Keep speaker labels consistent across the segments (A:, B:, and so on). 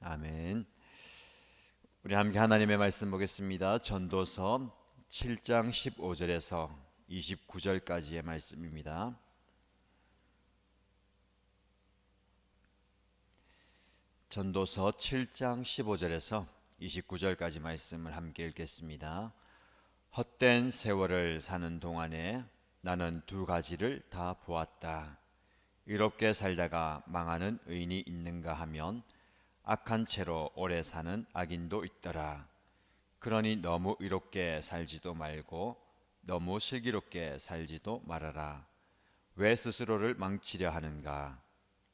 A: 아멘. 우리 함께 하나님의 말씀 보겠습니다. 전도서 7장 15절에서 29절까지의 말씀입니다. 전도서 7장 15절에서 29절까지 말씀을 함께 읽겠습니다. 헛된 세월을 사는 동안에 나는 두 가지를 다 보았다. 의롭게 살다가 망하는 의인이 있는가 하면 악한 채로 오래 사는 악인도 있더라. 그러니 너무 의롭게 살지도 말고 너무 슬기롭게 살지도 말아라. 왜 스스로를 망치려 하는가?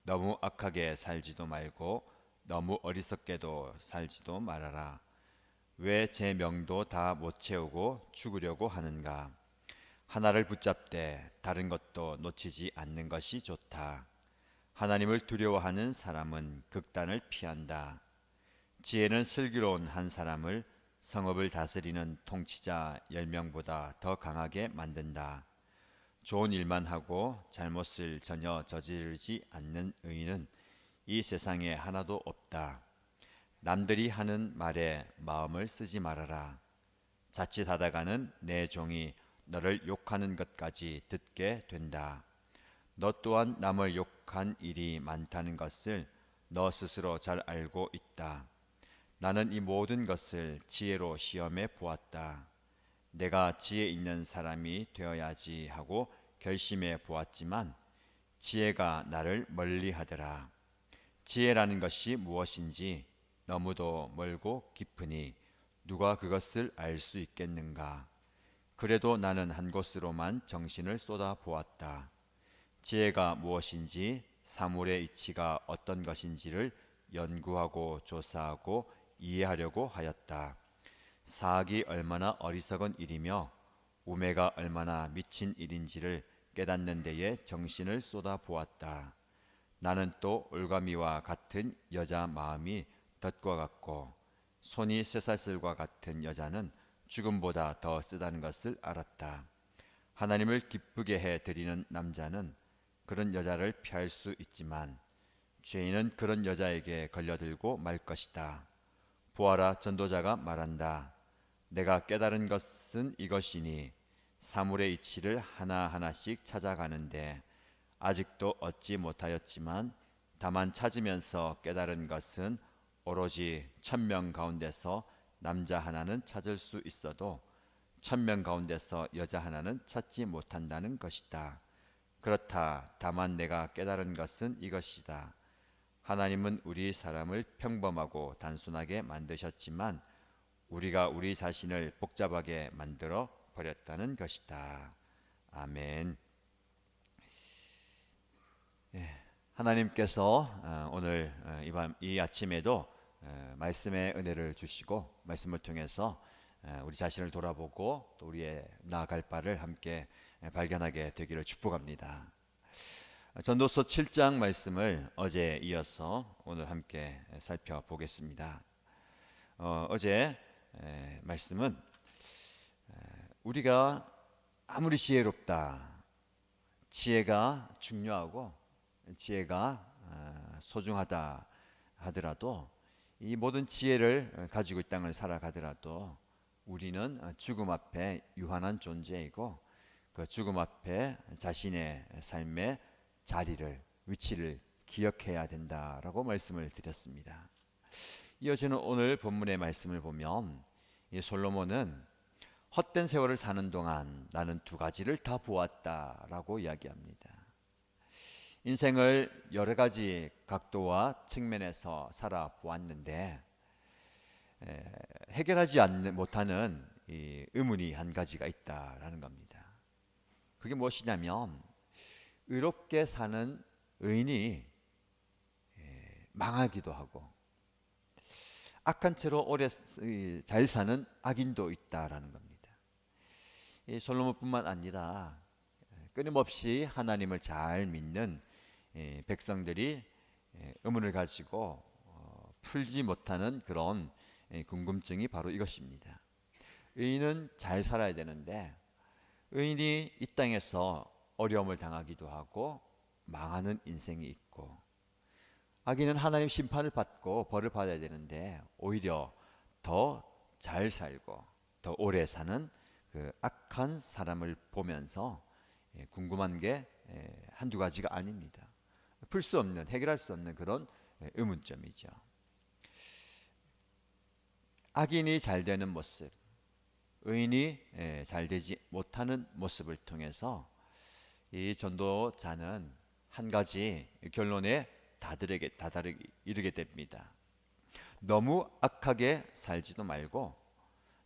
A: 너무 악하게 살지도 말고 너무 어리석게도 살지도 말아라. 왜 제 명도 다 못 채우고 죽으려고 하는가? 하나를 붙잡되 다른 것도 놓치지 않는 것이 좋다. 하나님을 두려워하는 사람은 극단을 피한다. 지혜는 슬기로운 한 사람을 성읍을 다스리는 통치자 10명보다 더 강하게 만든다. 좋은 일만 하고 잘못을 전혀 저지르지 않는 의인은 이 세상에 하나도 없다. 남들이 하는 말에 마음을 쓰지 말아라. 자칫하다가는 내 종이 너를 욕하는 것까지 듣게 된다. 너 또한 남을 욕한 일이 많다는 것을 너 스스로 잘 알고 있다. 나는 이 모든 것을 지혜로 시험해 보았다. 내가 지혜 있는 사람이 되어야지 하고 결심해 보았지만 지혜가 나를 멀리하더라. 지혜라는 것이 무엇인지 너무도 멀고 깊으니 누가 그것을 알 수 있겠는가? 그래도 나는 한 곳으로만 정신을 쏟아 보았다. 지혜가 무엇인지 사물의 이치가 어떤 것인지를 연구하고 조사하고 이해하려고 하였다. 사악이 얼마나 어리석은 일이며 우매가 얼마나 미친 일인지를 깨닫는 데에 정신을 쏟아 보았다. 나는 또 올가미와 같은 여자 마음이 덫과 같고 손이 쇠사슬과 같은 여자는 죽음보다 더 쓰다는 것을 알았다. 하나님을 기쁘게 해 드리는 남자는 그런 여자를 피할 수 있지만 죄인은 그런 여자에게 걸려들고 말 것이다. 보아라, 전도자가 말한다. 내가 깨달은 것은 이것이니 사물의 이치를 하나하나씩 찾아가는데 아직도 얻지 못하였지만 다만 찾으면서 깨달은 것은 오로지 1000명 가운데서 남자 하나는 찾을 수 있어도 1000명 가운데서 여자 하나는 찾지 못한다는 것이다. 그렇다. 다만 내가 깨달은 것은 이것이다. 하나님은 우리 사람을 평범하고 단순하게 만드셨지만 우리가 우리 자신을 복잡하게 만들어 버렸다는 것이다. 아멘. 하나님께서 오늘 이 아침에도 말씀의 은혜를 주시고 말씀을 통해서 우리 자신을 돌아보고 또 우리의 나아갈 바를 함께 발견하게 되기를 축복합니다. 전도서 7장 말씀을 어제 이어서 오늘 함께 살펴보겠습니다. 어제 말씀은 우리가 아무리 지혜롭다, 지혜가 중요하고 지혜가 소중하다 하더라도 이 모든 지혜를 가지고 이 땅을 살아가더라도 우리는 죽음 앞에 유한한 존재이고 그 죽음 앞에 자신의 삶의 자리를, 위치를 기억해야 된다라고 말씀을 드렸습니다. 이어지는 오늘 본문의 말씀을 보면 이 솔로몬은 헛된 세월을 사는 동안 나는 두 가지를 다 보았다라고 이야기합니다. 인생을 여러 가지 각도와 측면에서 살아보았는데 해결하지 못하는 이 의문이 한 가지가 있다라는 겁니다. 그게 무엇이냐면 의롭게 사는 의인이 망하기도 하고 악한 채로 오래 잘 사는 악인도 있다라는 겁니다. 이 솔로몬뿐만 아니라 끊임없이 하나님을 잘 믿는 백성들이 의문을 가지고 풀지 못하는 그런 궁금증이 바로 이것입니다. 의인은 잘 살아야 되는데 의인이 이 땅에서 어려움을 당하기도 하고 망하는 인생이 있고 악인은 하나님 심판을 받고 벌을 받아야 되는데 오히려 더 잘 살고 더 오래 사는 그 악한 사람을 보면서 궁금한 게 한두 가지가 아닙니다. 풀 수 없는, 해결할 수 없는 그런 의문점이죠. 악인이 잘 되는 모습, 의인이 잘 되지 못하는 모습을 통해서 이 전도자는 한 가지 결론에 다들에게 이르게 됩니다. 너무 악하게 살지도 말고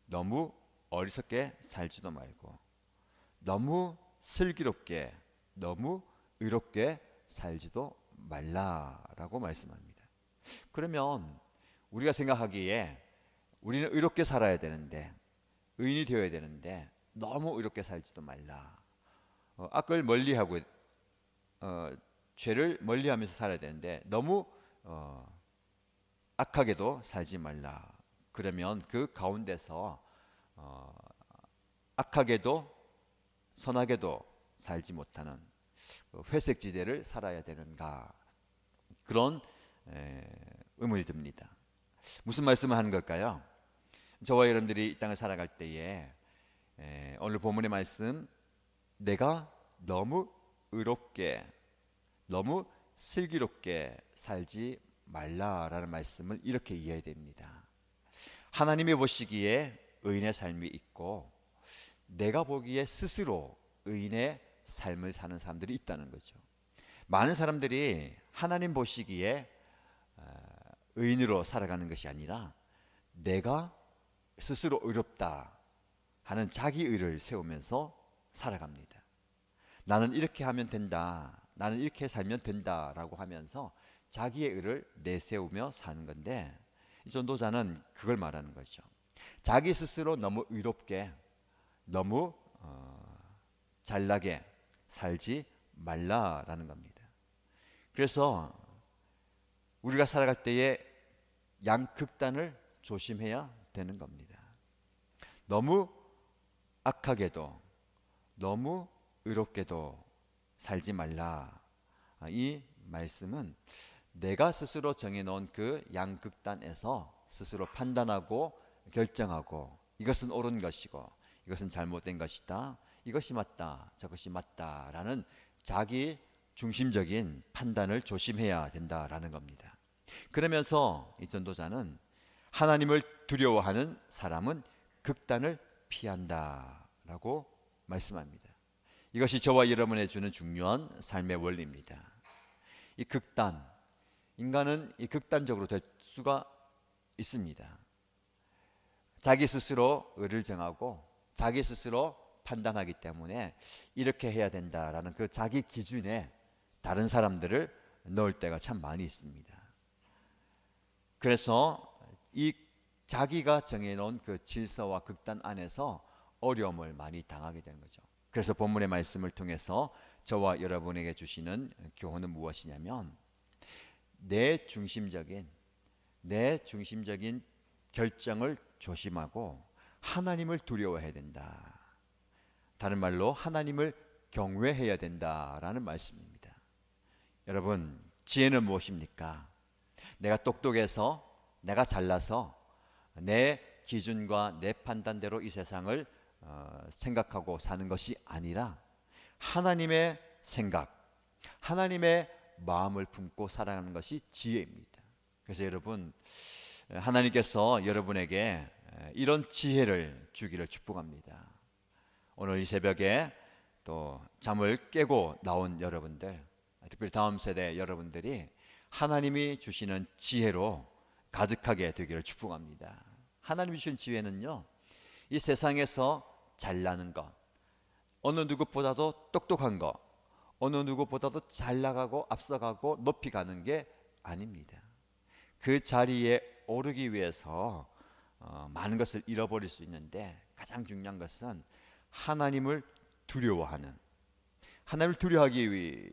A: 너무 어리석게 살지도 말고 너무 슬기롭게 너무 의롭게 살지도 말라라고 말씀합니다. 그러면 우리가 생각하기에 우리는 의롭게 살아야 되는데 의인이 되어야 되는데 너무 의롭게 살지도 말라. 악을 멀리하고 죄를 멀리하면서 살아야 되는데 너무 악하게도 살지 말라. 그러면 그 가운데서 악하게도 선하게도 살지 못하는 회색 지대를 살아야 되는가, 그런 의문이 듭니다. 무슨 말씀을 하는 걸까요? 저와 여러분들이 이 땅을 살아갈 때에 오늘 본문의 말씀, 내가 너무 의롭게 너무 슬기롭게 살지 말라라는 말씀을 이렇게 이해해야 됩니다. 하나님이 보시기에 의인의 삶이 있고 내가 보기에 스스로 의인의 삶을 사는 사람들이 있다는 거죠. 많은 사람들이 하나님 보시기에 의인으로 살아가는 것이 아니라 내가 스스로 의롭다 하는 자기 의를 세우면서 살아갑니다. 나는 이렇게 하면 된다, 나는 이렇게 살면 된다라고 하면서 자기의 의를 내세우며 사는 건데, 이 전도자는 그걸 말하는 거죠. 자기 스스로 너무 의롭게 너무 잘나게 살지 말라라는 겁니다. 그래서 우리가 살아갈 때에 양극단을 조심해야 되는 겁니다. 너무 악하게도 너무 의롭게도 살지 말라. 이 말씀은 내가 스스로 정해놓은 그 양극단에서 스스로 판단하고 결정하고 이것은 옳은 것이고 이것은 잘못된 것이다, 이것이 맞다, 저것이 맞다라는 자기 중심적인 판단을 조심해야 된다라는 겁니다. 그러면서 이 전도자는 하나님을 두려워하는 사람은 극단을 피한다라고 말씀합니다. 이것이 저와 여러분에 주는 중요한 삶의 원리입니다. 이 극단, 인간은 이 극단적으로 될 수가 있습니다. 자기 스스로 의를 정하고 자기 스스로 판단하기 때문에 이렇게 해야 된다라는 그 자기 기준에 다른 사람들을 넣을 때가 참 많이 있습니다. 그래서 이 자기가 정해놓은 그 질서와 극단 안에서 어려움을 많이 당하게 되는 거죠. 그래서 본문의 말씀을 통해서 저와 여러분에게 주시는 교훈은 무엇이냐면 내 중심적인 결정을 조심하고 하나님을 두려워해야 된다. 다른 말로 하나님을 경외해야 된다라는 말씀입니다. 여러분, 지혜는 무엇입니까? 내가 똑똑해서, 내가 잘나서 내 기준과 내 판단대로 이 세상을 생각하고 사는 것이 아니라 하나님의 생각, 하나님의 마음을 품고 살아가는 것이 지혜입니다. 그래서 여러분, 하나님께서 여러분에게 이런 지혜를 주기를 축복합니다. 오늘 이 새벽에 또 잠을 깨고 나온 여러분들, 특별히 다음 세대 여러분들이 하나님이 주시는 지혜로 가득하게 되기를 축복합니다. 하나님이 주신 지혜는요, 이 세상에서 잘나는 것, 어느 누구보다도 똑똑한 것, 어느 누구보다도 잘 나가고 앞서가고 높이 가는 게 아닙니다. 그 자리에 오르기 위해서 많은 것을 잃어버릴 수 있는데 가장 중요한 것은 하나님을 두려워하는, 하나님을 두려워하기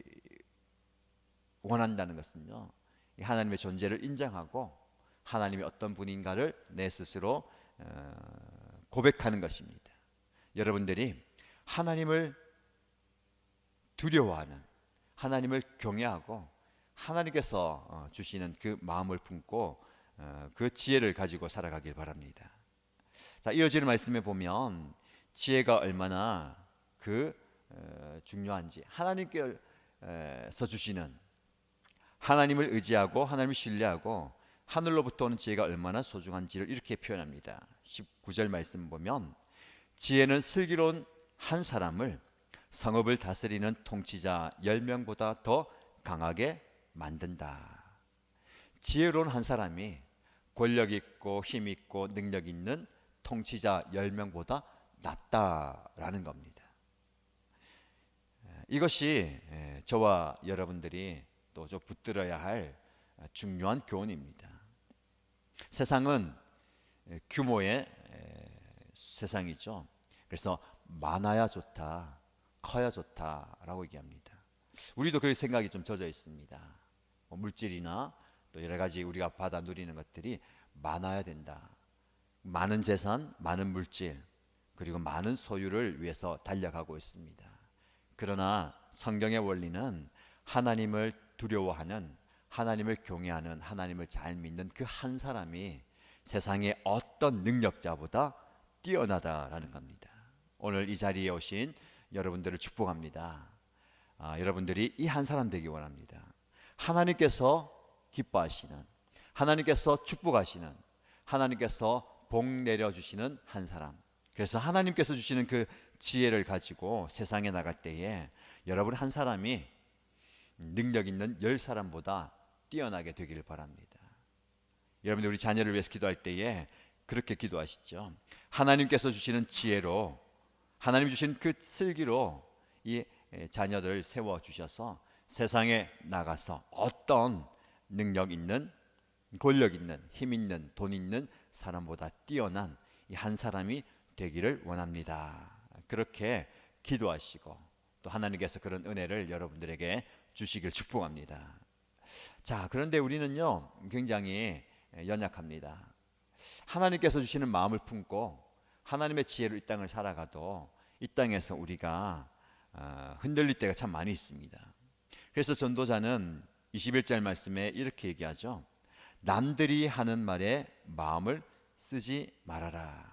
A: 원한다는 것은요, 하나님의 존재를 인정하고 하나님이 어떤 분인가를 내 스스로 고백하는 것입니다. 여러분들이 하나님을 두려워하는, 하나님을 경외하고 하나님께서 주시는 그 마음을 품고 그 지혜를 가지고 살아가길 바랍니다. 자, 이어지는 말씀에 보면 지혜가 얼마나 중요한지, 하나님께서 주시는, 하나님을 의지하고 하나님을 신뢰하고 하늘로부터 오는 지혜가 얼마나 소중한지를 이렇게 표현합니다. 19절 말씀 보면 지혜는 슬기로운 한 사람을 성읍을 다스리는 통치자 10명보다 더 강하게 만든다. 지혜로운 한 사람이 권력 있고 힘 있고 능력 있는 통치자 10명보다 낫다라는 겁니다. 이것이 저와 여러분들이 또 좀 붙들어야 할 중요한 교훈입니다. 세상은 규모의 세상이죠. 그래서 많아야 좋다, 커야 좋다라고 얘기합니다. 우리도 그런 생각이 좀 젖어 있습니다. 물질이나 또 여러 가지 우리가 받아 누리는 것들이 많아야 된다. 많은 재산, 많은 물질, 그리고 많은 소유를 위해서 달려가고 있습니다. 그러나 성경의 원리는 하나님을 두려워하는, 하나님을 경외하는, 하나님을 잘 믿는 그 한 사람이 세상의 어떤 능력자보다 뛰어나다라는 겁니다. 오늘 이 자리에 오신 여러분들을 축복합니다. 여러분들이 이 한 사람 되기 원합니다. 하나님께서 기뻐하시는, 하나님께서 축복하시는, 하나님께서 복 내려주시는 한 사람. 그래서 하나님께서 주시는 그 지혜를 가지고 세상에 나갈 때에 여러분 한 사람이 능력 있는 10사람보다 뛰어나게 되기를 바랍니다. 여러분들 우리 자녀를 위해서 기도할 때에 그렇게 기도하시죠. 하나님께서 주시는 지혜로, 하나님 주신 그 슬기로 이 자녀들 세워주셔서 세상에 나가서 어떤 능력 있는, 권력 있는, 힘 있는, 돈 있는 사람보다 뛰어난 이 한 사람이 되기를 원합니다. 그렇게 기도하시고 또 하나님께서 그런 은혜를 여러분들에게 주시길 축복합니다. 자, 그런데 우리는요 굉장히 연약합니다. 하나님께서 주시는 마음을 품고 하나님의 지혜로 이 땅을 살아가도 이 땅에서 우리가 흔들릴 때가 참 많이 있습니다. 그래서 전도자는 21절 말씀에 이렇게 얘기하죠. 남들이 하는 말에 마음을 쓰지 말아라.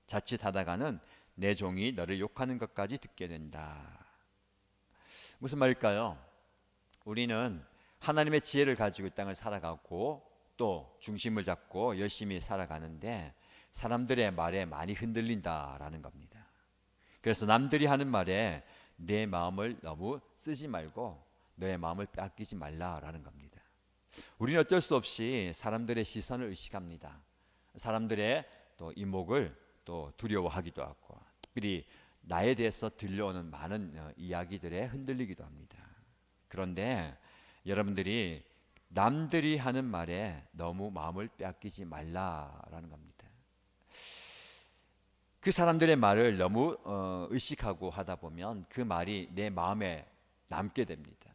A: 자칫하다가는 내 종이 너를 욕하는 것까지 듣게 된다. 무슨 말일까요? 우리는 하나님의 지혜를 가지고 이 땅을 살아가고 또 중심을 잡고 열심히 살아가는데 사람들의 말에 많이 흔들린다라는 겁니다. 그래서 남들이 하는 말에 내 마음을 너무 쓰지 말고 너의 마음을 빼앗기지 말라라는 겁니다. 우리는 어쩔 수 없이 사람들의 시선을 의식합니다. 사람들의 또 이목을 또 두려워하기도 하고 특별히 나에 대해서 들려오는 많은 이야기들에 흔들리기도 합니다. 그런데 여러분들이 남들이 하는 말에 너무 마음을 빼앗기지 말라라는 겁니다. 그 사람들의 말을 너무 의식하고 하다 보면 그 말이 내 마음에 남게 됩니다.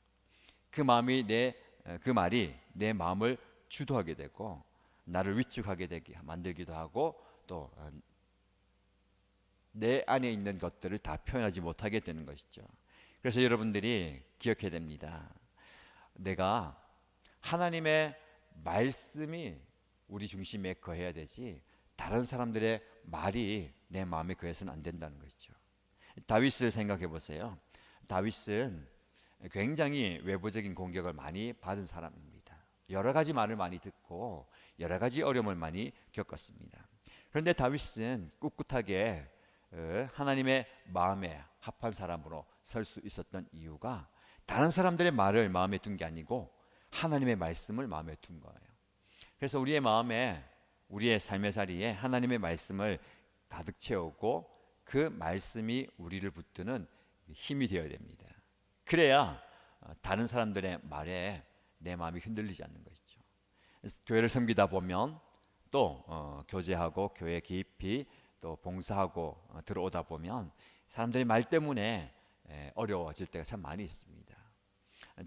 A: 그 말이 내 마음을 주도하게 되고 나를 위축하게 되게 만들기도 하고 또 내 안에 있는 것들을 다 표현하지 못하게 되는 것이죠. 그래서 여러분들이 기억해야 됩니다. 내가 하나님의 말씀이 우리 중심에 거해야 되지 다른 사람들의 말이 내 마음에 거해서는 안 된다는 것이죠. 다윗을 생각해 보세요. 다윗은 굉장히 외부적인 공격을 많이 받은 사람입니다. 여러 가지 말을 많이 듣고 여러 가지 어려움을 많이 겪었습니다. 그런데 다윗은 꿋꿋하게 하나님의 마음에 합한 사람으로 설 수 있었던 이유가 다른 사람들의 말을 마음에 둔 게 아니고 하나님의 말씀을 마음에 둔 거예요. 그래서 우리의 마음에, 우리의 삶의 자리에 하나님의 말씀을 가득 채우고 그 말씀이 우리를 붙드는 힘이 되어야 됩니다. 그래야 다른 사람들의 말에 내 마음이 흔들리지 않는 것이죠. 그래서 교회를 섬기다 보면 또 교제하고 교회 깊이 또 봉사하고 들어오다 보면 사람들의 말 때문에 어려워질 때가 참 많이 있습니다.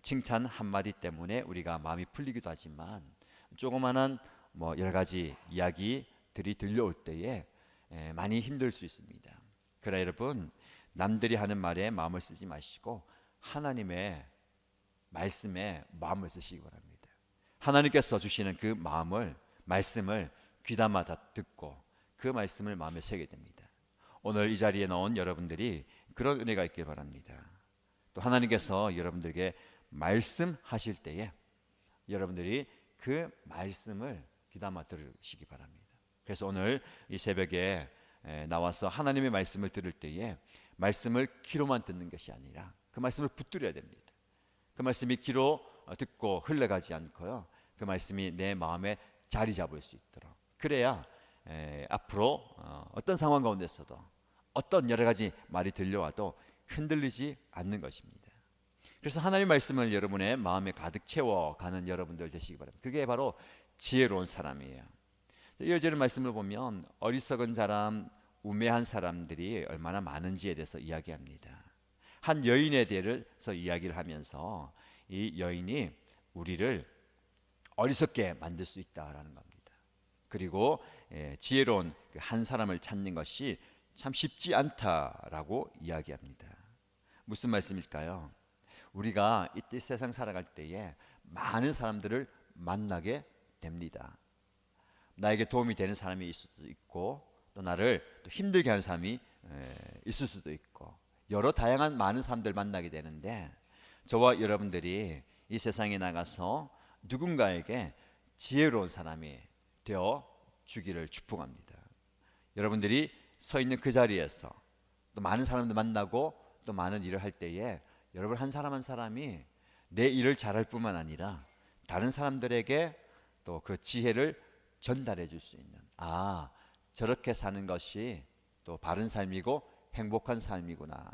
A: 칭찬 한마디 때문에 우리가 마음이 풀리기도 하지만 조그마한 여러 가지 이야기들이 들려올 때에 많이 힘들 수 있습니다. 그러나 여러분 남들이 하는 말에 마음을 쓰지 마시고 하나님의 말씀에 마음을 쓰시기 바랍니다. 하나님께서 주시는 그 말씀을 귀담아 듣고 그 말씀을 마음에 새게 됩니다. 오늘 이 자리에 나온 여러분들이 그런 은혜가 있길 바랍니다. 또 하나님께서 여러분들에게 말씀하실 때에 여러분들이 그 말씀을 귀담아 들으시기 바랍니다. 그래서 오늘 이 새벽에 나와서 하나님의 말씀을 들을 때에 말씀을 귀로만 듣는 것이 아니라 그 말씀을 붙들어야 됩니다. 그 말씀이 귀로 듣고 흘러가지 않고요, 그 말씀이 내 마음에 자리 잡을 수 있도록, 그래야 앞으로 어떤 상황 가운데서도 어떤 여러 가지 말이 들려와도 흔들리지 않는 것입니다. 그래서 하나님의 말씀을 여러분의 마음에 가득 채워가는 여러분들 되시기 바랍니다. 그게 바로 지혜로운 사람이에요. 이어지는 말씀을 보면 어리석은 사람, 우매한 사람들이 얼마나 많은지에 대해서 이야기합니다. 한 여인에 대해서 이야기를 하면서 이 여인이 우리를 어리석게 만들 수 있다라는 겁니다. 그리고 지혜로운 한 사람을 찾는 것이 참 쉽지 않다라고 이야기합니다. 무슨 말씀일까요? 우리가 이 세상 살아갈 때에 많은 사람들을 만나게 됩니다. 나에게 도움이 되는 사람이 있을 수도 있고, 또 나를 또 힘들게 하는 사람이 있을 수도 있고, 여러 다양한 많은 사람들 만나게 되는데, 저와 여러분들이 이 세상에 나가서 누군가에게 지혜로운 사람이 되어 주기를 축복합니다. 여러분들이 서 있는 그 자리에서 또 많은 사람들 만나고 또 많은 일을 할 때에 여러분 한 사람 한 사람이 내 일을 잘할 뿐만 아니라 다른 사람들에게 또 그 지혜를 전달해 줄 수 있는, 저렇게 사는 것이 또 바른 삶이고 행복한 삶이구나,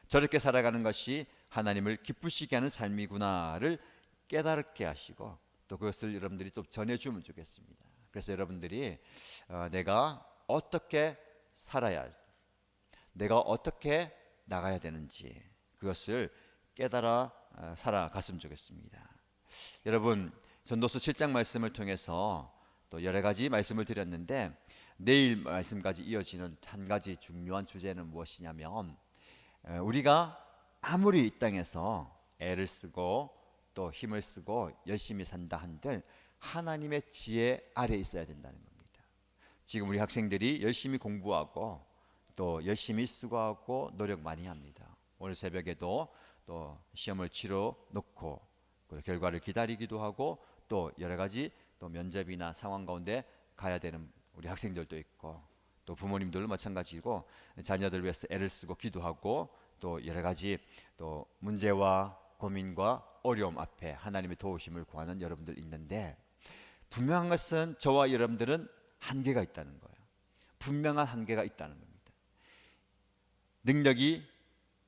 A: 저렇게 살아가는 것이 하나님을 기쁘시게 하는 삶이구나를 깨닫게 하시고 또 그것을 여러분들이 또 전해주면 좋겠습니다. 그래서 여러분들이 내가 어떻게 살아야, 내가 어떻게 나가야 되는지 그것을 깨달아 살아갔으면 좋겠습니다. 여러분, 전도서 7장 말씀을 통해서 또 여러 가지 말씀을 드렸는데, 내일 말씀까지 이어지는 한 가지 중요한 주제는 무엇이냐면, 우리가 아무리 이 땅에서 애를 쓰고 또 힘을 쓰고 열심히 산다 한들 하나님의 지혜 아래 있어야 된다는 겁니다. 지금 우리 학생들이 열심히 공부하고 또 열심히 수고하고 노력 많이 합니다. 오늘 새벽에도 또 시험을 치러 놓고 그 결과를 기다리기도 하고 또 여러 가지 또 면접이나 상황 가운데 가야 되는 우리 학생들도 있고, 또 부모님들도 마찬가지고 자녀들 위해서 애를 쓰고 기도하고 또 여러 가지 또 문제와 고민과 어려움 앞에 하나님의 도우심을 구하는 여러분들 있는데, 분명한 것은 저와 여러분들은 한계가 있다는 거예요. 분명한 한계가 있다는 겁니다. 능력이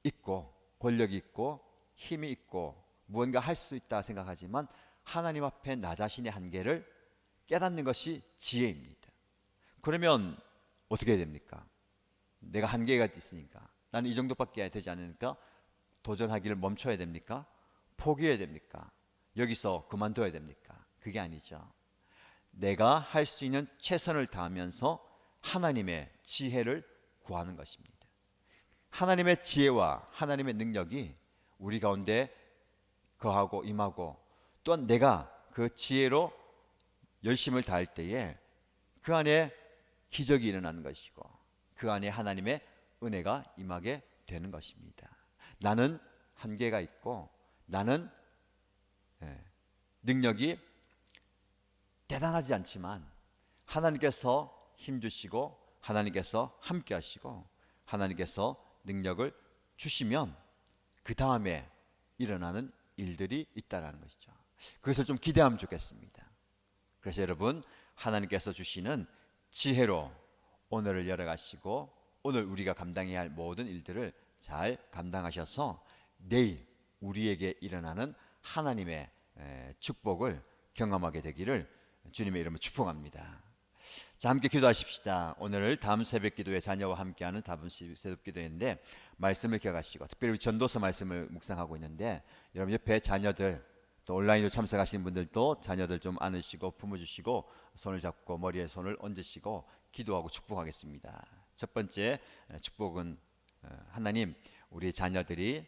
A: 있고 권력이 있고 힘이 있고 무언가 할 수 있다 생각하지만 하나님 앞에 나 자신의 한계를 깨닫는 것이 지혜입니다. 그러면 어떻게 해야 됩니까? 내가 한계가 있으니까, 나는 이 정도밖에 되지 않으니까 도전하기를 멈춰야 됩니까? 포기해야 됩니까? 여기서 그만둬야 됩니까? 그게 아니죠. 내가 할 수 있는 최선을 다하면서 하나님의 지혜를 구하는 것입니다. 하나님의 지혜와 하나님의 능력이 우리 가운데 거하고 임하고, 또한 내가 그 지혜로 열심을 다할 때에 그 안에 기적이 일어나는 것이고 그 안에 하나님의 은혜가 임하게 되는 것입니다. 나는 한계가 있고 나는 능력이 대단하지 않지만 하나님께서 힘주시고 하나님께서 함께 하시고 하나님께서 능력을 주시면 그 다음에 일어나는 일들이 있다는 것이죠. 그것을 좀 기대하면 좋겠습니다. 그래서 여러분, 하나님께서 주시는 지혜로 오늘을 열어가시고 오늘 우리가 감당해야 할 모든 일들을 잘 감당하셔서 내일 우리에게 일어나는 하나님의 축복을 경험하게 되기를 주님의 이름으로 축복합니다. 자, 함께 기도하십시다. 오늘 다음 새벽 기도에 자녀와 함께하는 다음 새벽 기도인데 말씀을 기억하시고, 특별히 우리 전도서 말씀을 묵상하고 있는데 여러분 옆에 자녀들, 또 온라인으로 참석하시는 분들도 자녀들 좀 안으시고 품어주시고 손을 잡고 머리에 손을 얹으시고 기도하고 축복하겠습니다. 첫 번째 축복은 하나님, 우리 자녀들이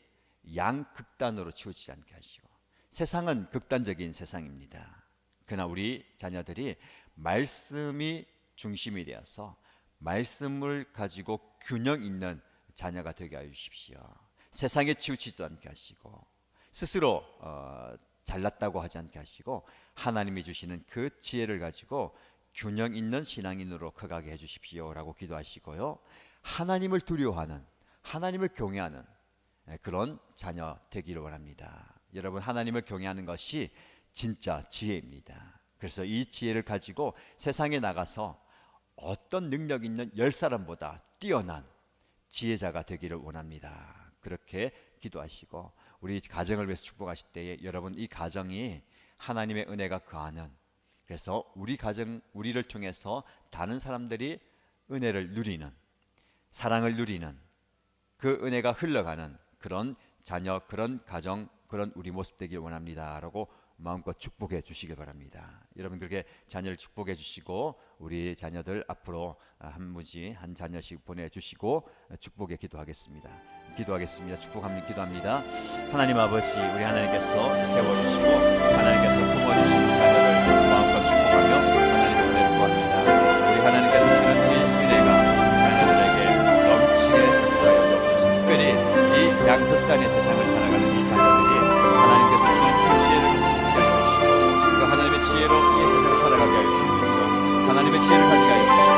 A: 양극단으로 치우치지 않게 하시고 세상은 극단적인 세상입니다. 그러나 우리 자녀들이 말씀이 중심이 되어서 말씀을 가지고 균형 있는 자녀가 되게 하여 주십시오. 세상에 치우치지도 않게 하시고 스스로 잘났다고 하지 않게 하시고 하나님이 주시는 그 지혜를 가지고 균형 있는 신앙인으로 커가게 해주십시오라고 기도하시고요. 하나님을 두려워하는, 하나님을 경외하는 그런 자녀 되기를 원합니다. 여러분, 하나님을 경외하는 것이 진짜 지혜입니다. 그래서 이 지혜를 가지고 세상에 나가서 어떤 능력 있는 10사람보다 뛰어난 지혜자가 되기를 원합니다. 그렇게 기도하시고 우리 가정을 위해서 축복하실 때에 여러분, 이 가정이 하나님의 은혜가 거하는, 그래서 우리 가정, 우리를 통해서 다른 사람들이 은혜를 누리는, 사랑을 누리는, 그 은혜가 흘러가는 그런 자녀, 그런 가정, 그런 우리 모습 되길 원합니다 라고 마음껏 축복해 주시길 바랍니다. 여러분, 그렇게 자녀를 축복해 주시고 우리 자녀들 앞으로 한 무지 한 자녀씩 보내주시고 축복에 기도하겠습니다. 기도합니다. 하나님 아버지, 우리 하나님께서 세워주시고 하나님께서 품어주신 자녀를 마음껏 축복하며 하나님의 은혜를 구합니다. 우리 하나님께서 주시는 이 은혜가 자녀들에게 넘치게 역사하여 주옵소서. 특별히 이 양극단의 세상을 살아가는 이 자녀들이 하나님께서 주신 그 지혜를 가지게 하여 주시고 그 하나님의 지혜로 이 세상을 살아가게 하여 주시옵소서. 하나님의 지혜를 가지게 하여 주시고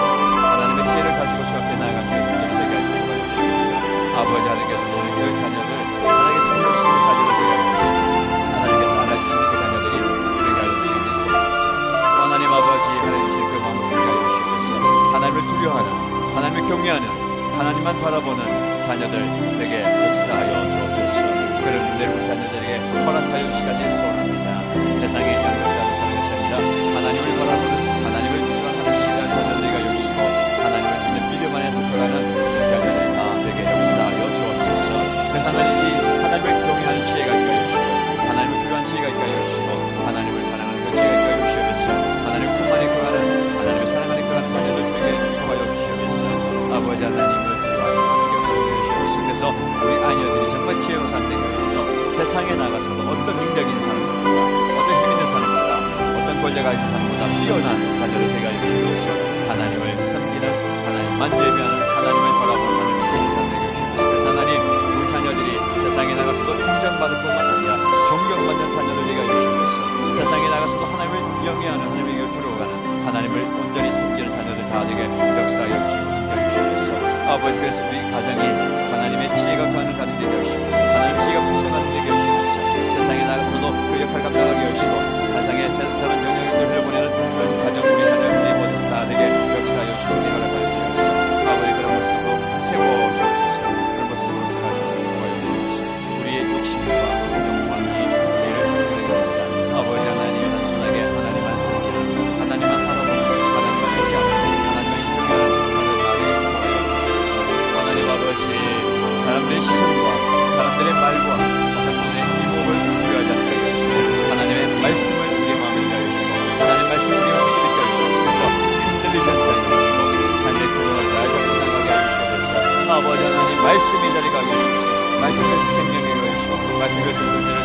A: 하나님의 지혜를 가지고 주 앞에 나아가게 되게 하여 주시옵소서. 아버지, 하나님께서 주시는 그 자녀들, 하나님께서 세우시는 자녀들 되게 하여 주시옵소서. 하나님께서 안아주시는 그 자녀들이 되게 하여 주시옵소서. 하나님 아버지, 하나님 주신 그 마음을 되게 하여 주시옵소서. 하나님을 두려워하는, 하나님을 경외하는, 하나님만 바라보는 자녀들 되게 역사하여 주옵소서. 그런 은혜를 우리 자녀들에게 허락하여 주시기를 소원합니다. 세상에 양극단을 사는 것이 아니라 하나님을 바라보는, 하나님을 두려워하는 신뢰하는 자녀들에게 주시고 하나님을 믿는 믿음 안에서 걸어가는 자녀들 다 되게 역사하여 주옵소서. 그래서 하나님을 경외하는 지혜가 있게 하여 주시고 하나님을 두려워하는 지혜가 있게 하여 주시고 하나님을 사랑하는 그 지혜가 있게 하여 주시옵소서. 하나님 품 안에 거하는, 하나님을 사랑하는 그런 자녀들 되게 축복하여 주시옵소서. 아버지, 하나님을 그래서 우리 아녀들이 정말 지혜로 사는 데 가서 세상에 나가서도 어떤 능력 있는 사람보다, 어떤 힘 있는 사람보다, 어떤 권력 가진 사람보다 뛰어난 자녀를 되게 하여 주시옵소서. 하나님을 섬기는, 하나님만 예배하는, 하나님을 바라보는 하나님의 사람 되게 하시옵소서. 그래서 하나님, 우리 자녀들이 세상에 나가서도 인정받을 뿐만 아니라 존경받는 자녀를 되게 하여 주시옵소서. 세상에 나가서도 하나님을 영위하는, 하나님의 두려워가는, 하나님을 온전히 섬기는 자녀들 다 되게 역사하여 주시옵소서. 아버지, 그래서 우리 가정이 하나님의 지혜가 거하는 가정 되게 하시고 하나님의 지혜가 풍성한 되게 하시옵소서. 세상에 나가서도 그 역할을 감당하게 하시고 세상에 새로운 영향력을 흘려보내는 그런 가정, 우리 자녀들이 모두 다 되게 역사하여 주시고 허락하여 주시옵소서. 아버지, 그런 모습으로 세워주옵소서. 그런 모습으로 살아가여 주옵소서. 우리의 욕심과 영광이 죄를 선택하게 합니다. 아버지 하나님, 단순하게 하나님만 섬기는, 하나님만 바라보는, 하나님만 의지하는, 하나님을 경외하는 아버지, 사람들의 시선과 사람들의 말과 사상문의 이목을 우려하지 않게 하시고 하나님의 말씀을 우리의 마음에 있게 하시고 하나님의 말씀을 우리의 마음에 있게 하시고 흔들리지 않게 하시고 하나님의 그동안 잘 감당하게 하시옵소서. 아버지 하나님, 말씀이 자리가 하게 하시옵소서. 말씀에서 생명이 하시고 말씀에서 존재를